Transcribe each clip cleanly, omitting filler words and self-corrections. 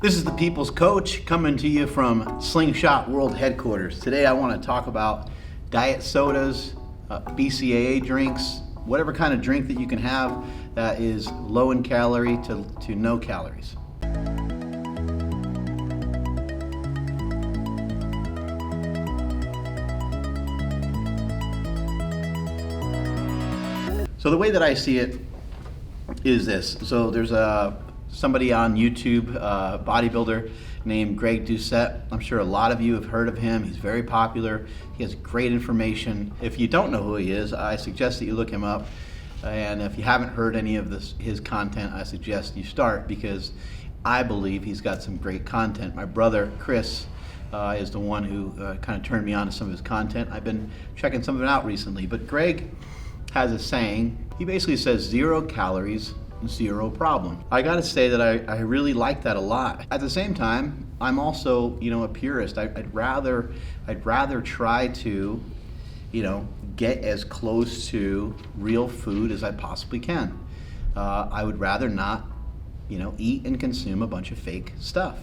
This is the People's Coach coming to you from Slingshot World Headquarters. Today I want to talk about diet sodas, BCAA drinks, whatever kind of drink that you can have that is low in calorie to no calories. So the way that I see it is this. So there's somebody on YouTube, bodybuilder named Greg Doucette. I'm sure a lot of you have heard of him. He's very popular. He has great information. If you don't know who he is, I suggest that you look him up. And if you haven't heard any of his content, I suggest you start, because I believe he's got some great content. My brother, Chris, is the one who kind of turned me on to some of his content. I've been checking some of it out recently. But Greg has a saying. He basically says 0 calories, 0 problem. I gotta say that I really like that a lot. At the same time, I'm also, a purist. I'd rather try to, get as close to real food as I possibly can. I would rather not, eat and consume a bunch of fake stuff.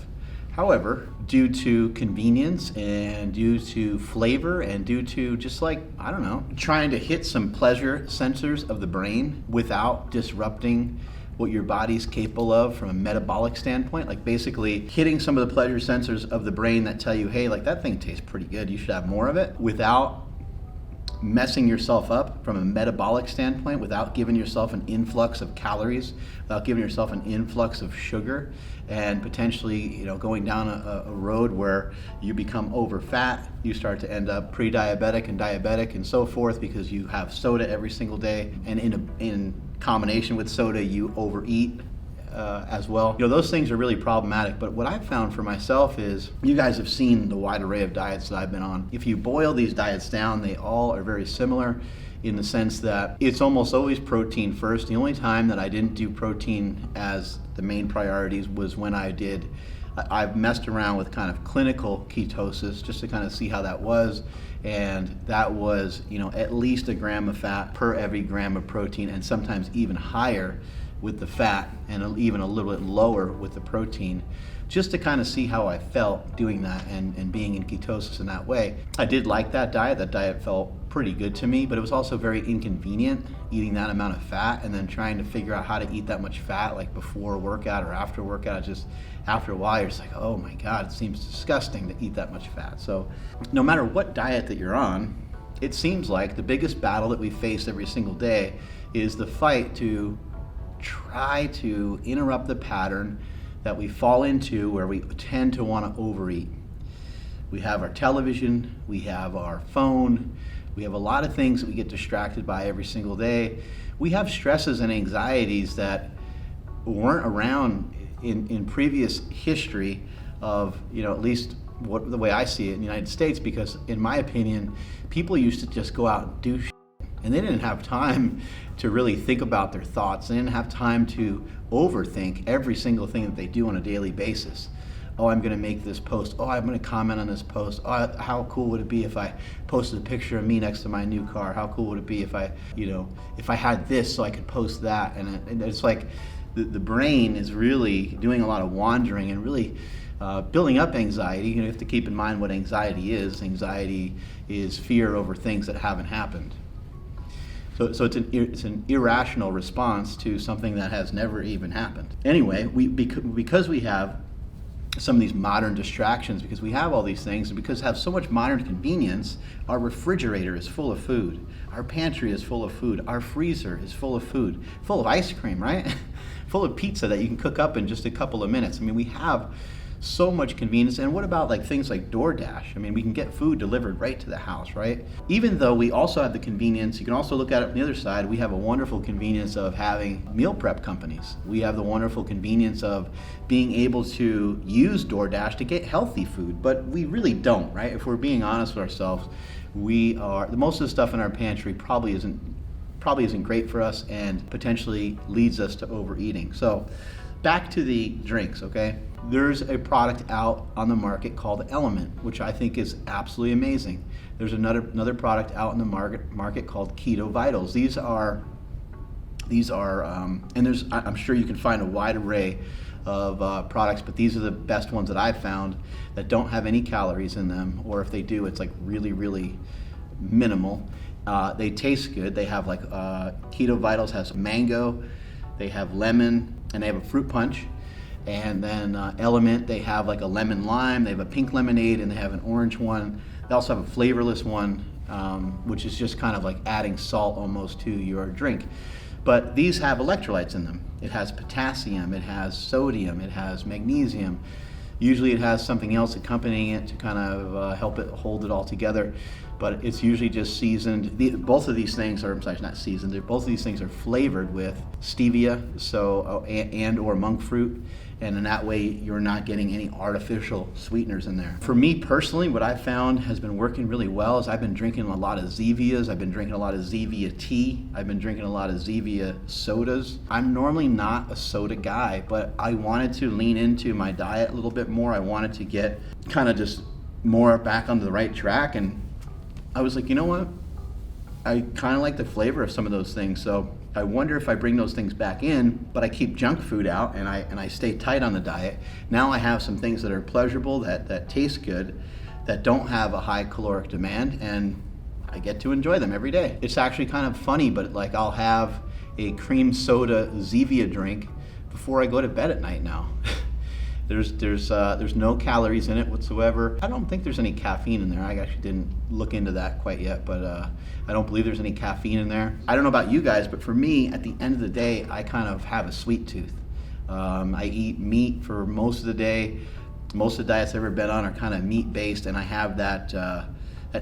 However, due to convenience and due to flavor and due to just trying to hit some pleasure sensors of the brain without disrupting what your body's capable of from a metabolic standpoint, like basically hitting some of the pleasure sensors of the brain that tell you, hey, that thing tastes pretty good, you should have more of it, without messing yourself up from a metabolic standpoint, without giving yourself an influx of calories, without giving yourself an influx of sugar, and potentially going down a road where you become over fat, you start to end up pre-diabetic and diabetic and so forth, because you have soda every single day, and in combination with soda you overeat as well. Those things are really problematic. But what I've found for myself is, you guys have seen the wide array of diets that I've been on. If you boil these diets down, they all are very similar in the sense that it's almost always protein first. The only time that I didn't do protein as the main priorities was when I've messed around with kind of clinical ketosis just to kind of see how that was. And that was, at least a gram of fat per every gram of protein, and sometimes even higher with the fat, and even a little bit lower with the protein, just to kind of see how I felt doing that and being in ketosis in that way. I did like that diet. That diet felt pretty good to me, but it was also very inconvenient eating that amount of fat and then trying to figure out how to eat that much fat, like before a workout or after a workout. Just after a while, you're just like, oh my God, it seems disgusting to eat that much fat. So no matter what diet that you're on, it seems like the biggest battle that we face every single day is the fight to try to interrupt the pattern that we fall into, where we tend to want to overeat. We have our television, we have our phone, we have a lot of things that we get distracted by every single day. We have stresses and anxieties that weren't around in previous history of, at least the way I see it in the United States, because in my opinion, people used to just go out and do shit, and they didn't have time to really think about their thoughts. They didn't have time to overthink every single thing that they do on a daily basis. Oh, I'm going to make this post. Oh, I'm going to comment on this post. Oh, how cool would it be if I posted a picture of me next to my new car? How cool would it be if I had this so I could post that? And it's like the brain is really doing a lot of wandering and really building up anxiety. You have to keep in mind what anxiety is. Anxiety is fear over things that haven't happened. So it's an irrational response to something that has never even happened. Anyway, because we have some of these modern distractions, because we have all these things, and because we have so much modern convenience, our refrigerator is full of food, our pantry is full of food, our freezer is full of food, full of ice cream, right? Full of pizza that you can cook up in just a couple of minutes. We have so much convenience. And what about things like DoorDash? We can get food delivered right to the house, right? Even though we also have the convenience, you can also look at it on the other side, we have a wonderful convenience of having meal prep companies. We have the wonderful convenience of being able to use DoorDash to get healthy food, but we really don't, right? If we're being honest with ourselves, most of the stuff in our pantry probably isn't great for us and potentially leads us to overeating. So back to the drinks, okay? There's a product out on the market called Element, which I think is absolutely amazing. There's another product out in the market called Keto Vitals. These are, and I'm sure you can find a wide array of products, but these are the best ones that I've found that don't have any calories in them, or if they do, it's like really, really minimal. They taste good. They have like Keto Vitals has mango, they have lemon, and they have a fruit punch. And then Element, they have like a lemon lime, they have a pink lemonade, and they have an orange one. They also have a flavorless one, which is just kind of like adding salt almost to your drink. But these have electrolytes in them. It has potassium, it has sodium, it has magnesium. Usually it has something else accompanying it to kind of help it hold it all together. But it's usually just seasoned. Both of these things are, I'm sorry, not seasoned. Both of these things are flavored with stevia, and or monk fruit, and in that way you're not getting any artificial sweeteners in there. For me personally, what I've found has been working really well is I've been drinking a lot of Zevias. I've been drinking a lot of Zevia tea. I've been drinking a lot of Zevia sodas. I'm normally not a soda guy, but I wanted to lean into my diet a little bit more. I wanted to get kind of just more back onto the right track, and I was like, you know what? I kind of like the flavor of some of those things, so I wonder if I bring those things back in, but I keep junk food out and I stay tight on the diet. Now I have some things that are pleasurable, that taste good, that don't have a high caloric demand, and I get to enjoy them every day. It's actually kind of funny, but like I'll have a cream soda Zevia drink before I go to bed at night now. There's no calories in it whatsoever. I don't think there's any caffeine in there. I actually didn't look into that quite yet, but I don't believe there's any caffeine in there. I don't know about you guys, but for me, at the end of the day, I kind of have a sweet tooth. I eat meat for most of the day. Most of the diets I've ever been on are kind of meat-based, and I have that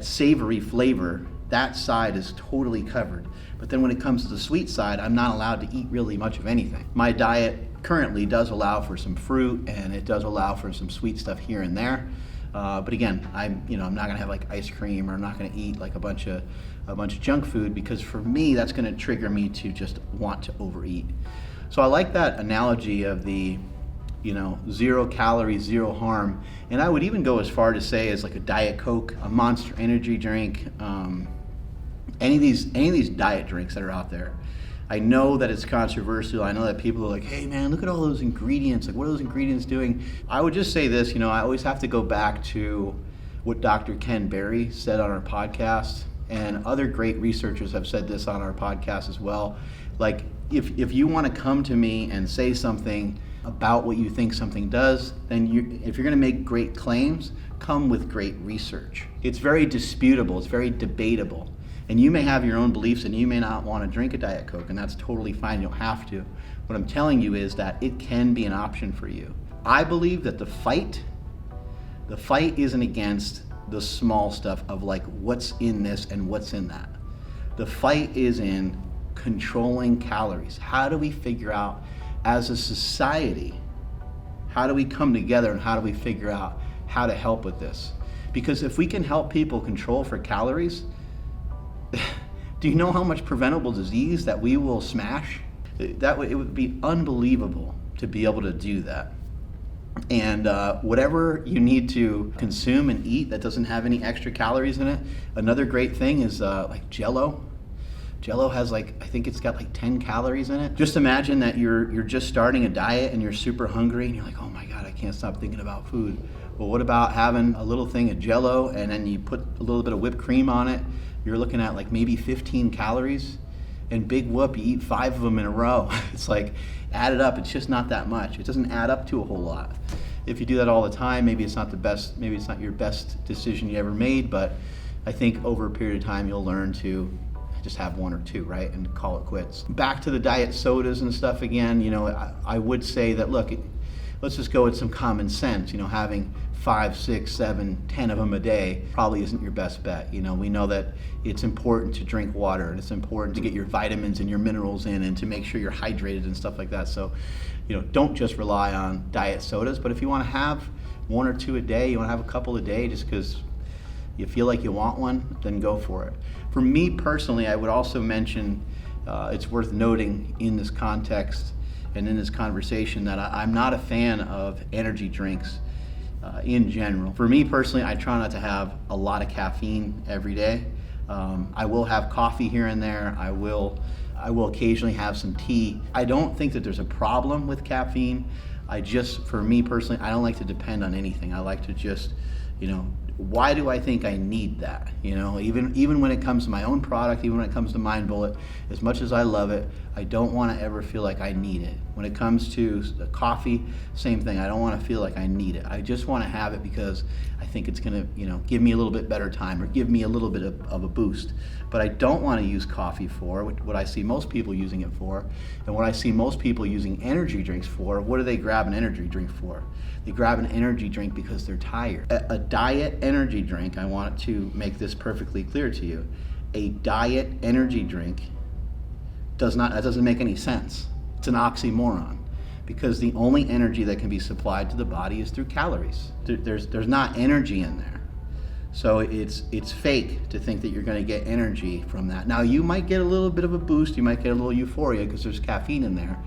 savory flavor. That side is totally covered. But then when it comes to the sweet side, I'm not allowed to eat really much of anything. My diet currently does allow for some fruit, and it does allow for some sweet stuff here and there. But again, I'm not gonna have like ice cream, or I'm not gonna eat like a bunch of junk food, because for me, that's gonna trigger me to just want to overeat. So I like that analogy of the 0 calories, 0 harm. And I would even go as far to say as like a Diet Coke, a Monster Energy drink, any of these diet drinks that are out there. I know that it's controversial. I know that people are like, hey man, look at all those ingredients. Like, what are those ingredients doing? I would just say this, I always have to go back to what Dr. Ken Berry said on our podcast, and other great researchers have said this on our podcast as well. Like, if you want to come to me and say something about what you think something does, then if you're going to make great claims, come with great research. It's very disputable. It's very debatable. And you may have your own beliefs, and you may not want to drink a Diet Coke, and that's totally fine. You don't have to. What I'm telling you is that it can be an option for you. I believe that the fight isn't against the small stuff of like what's in this and what's in that. The fight is in controlling calories. How do we figure out as a society, how do we come together, and how do we figure out how to help with this? Because if we can help people control for calories, do you know how much preventable disease that we will smash? It would be unbelievable to be able to do that. And whatever you need to consume and eat that doesn't have any extra calories in it. Another great thing is like Jell-O. Jell-O has I think it's got like 10 calories in it. Just imagine that you're just starting a diet and you're super hungry and you're like, oh my God, I can't stop thinking about food. Well, what about having a little thing of Jell-O and then you put a little bit of whipped cream on it? You're looking at like maybe 15 calories, and big whoop, you eat 5 of them in a row. It's like, add it up, it's just not that much. It doesn't add up to a whole lot. If you do that all the time, maybe it's not your best decision you ever made, but I think over a period of time you'll learn to just have 1 or 2, right, and call it quits. Back to the diet sodas and stuff again, I would say that, look, let's just go with some common sense. Having 5, 6, 7, 10 of them a day probably isn't your best bet. We know that it's important to drink water, and it's important to get your vitamins and your minerals in, and to make sure you're hydrated and stuff like that. So, don't just rely on diet sodas, but if you want to have 1 or 2 a day, you want to have a couple a day just because you feel like you want one, then go for it. For me personally, I would also mention, it's worth noting in this context and in this conversation, that I'm not a fan of energy drinks in general. For me personally, I try not to have a lot of caffeine every day. I will have coffee here and there. I will occasionally have some tea. I don't think that there's a problem with caffeine. For me personally, I don't like to depend on anything. I like to just, why do I think I need that? Even when it comes to my own product, even when it comes to Mind Bullet, as much as I love it, I don't want to ever feel like I need it. When it comes to coffee, same thing. I don't want to feel like I need it. I just want to have it because I think it's going to, give me a little bit better time or give me a little bit of a boost. But I don't want to use coffee for what I see most people using it for, and what I see most people using energy drinks for. What do they grab an energy drink for? They grab an energy drink because they're tired. A diet energy drink, I want to make this perfectly clear to you. A diet energy drink doesn't make any sense. It's an oxymoron, because the only energy that can be supplied to the body is through calories. There's not energy in there. So it's fake to think that you're going to get energy from that. Now, you might get a little bit of a boost, you might get a little euphoria because there's caffeine in there.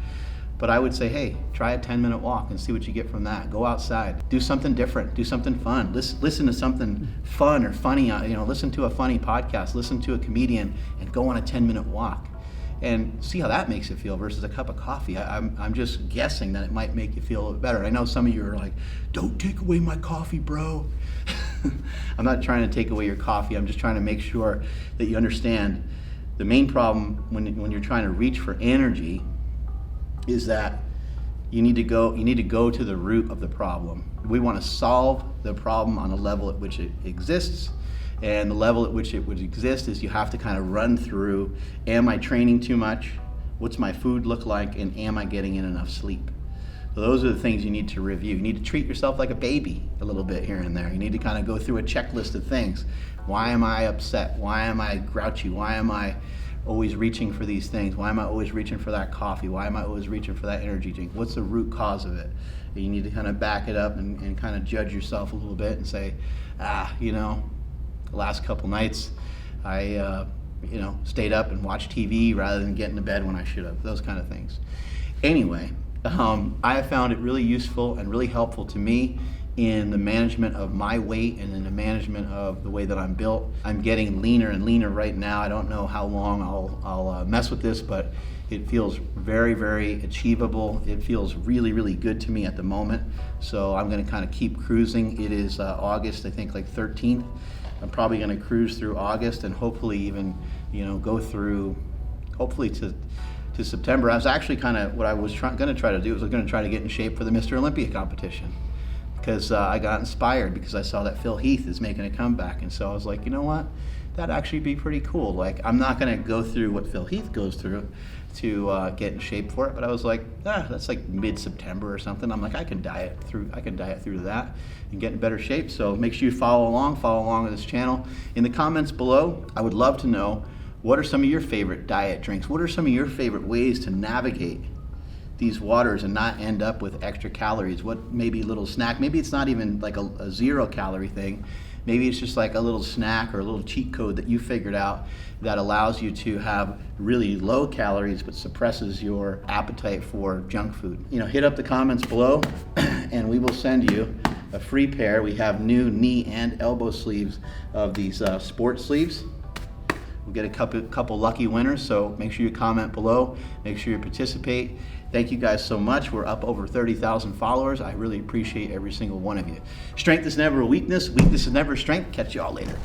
But I would say, hey, try a 10-minute walk and see what you get from that. Go outside, do something different, do something fun. Listen to something fun or funny. Listen to a funny podcast, listen to a comedian, and go on a 10-minute walk. And see how that makes you feel versus a cup of coffee. I'm just guessing that it might make you feel better. I know some of you are like, don't take away my coffee, bro. I'm not trying to take away your coffee. I'm just trying to make sure that you understand the main problem when you're trying to reach for energy is that you need to go to the root of the problem. We want to solve the problem on a level at which it exists. And the level at which it would exist is you have to kind of run through, am I training too much? What's my food look like? And am I getting in enough sleep? So those are the things you need to review. You need to treat yourself like a baby a little bit here and there. You need to kind of go through a checklist of things. Why am I upset? Why am I grouchy? Why am I always reaching for these things? Why am I always reaching for that coffee? Why am I always reaching for that energy drink? What's the root cause of it? And you need to kind of back it up and kind of judge yourself a little bit and say, the last couple nights I stayed up and watched TV rather than getting to bed when I should have, those kind of things. Anyway, I have found it really useful and really helpful to me in the management of my weight and in the management of the way that I'm built. I'm getting leaner and leaner right now. I don't know how long I'll mess with this, but it feels very, very achievable. It feels really, really good to me at the moment. So I'm gonna kind of keep cruising. It is August, I think like 13th. I'm probably gonna cruise through August and hopefully even, go through, hopefully to September. I was actually what I was gonna try to do was I was gonna try to get in shape for the Mr. Olympia competition, because I got inspired because I saw that Phil Heath is making a comeback. And so I was like, you know what? That'd actually be pretty cool. Like, I'm not gonna go through what Phil Heath goes through to get in shape for it, but I was like, that's like mid-September or something. I'm like, I can diet through that and get in better shape. So make sure you follow along with this channel. In the comments below, I would love to know, what are some of your favorite diet drinks? What are some of your favorite ways to navigate these waters and not end up with extra calories? What maybe a little snack? Maybe it's not even like a 0-calorie thing. Maybe it's just like a little snack or a little cheat code that you figured out that allows you to have really low calories but suppresses your appetite for junk food. Hit up the comments below and we will send you a free pair. We have new knee and elbow sleeves of these sports sleeves. We'll get a couple lucky winners, so make sure you comment below, make sure you participate. Thank you guys so much. We're up over 30,000 followers. I really appreciate every single one of you. Strength is never a weakness. Weakness is never strength. Catch you all later.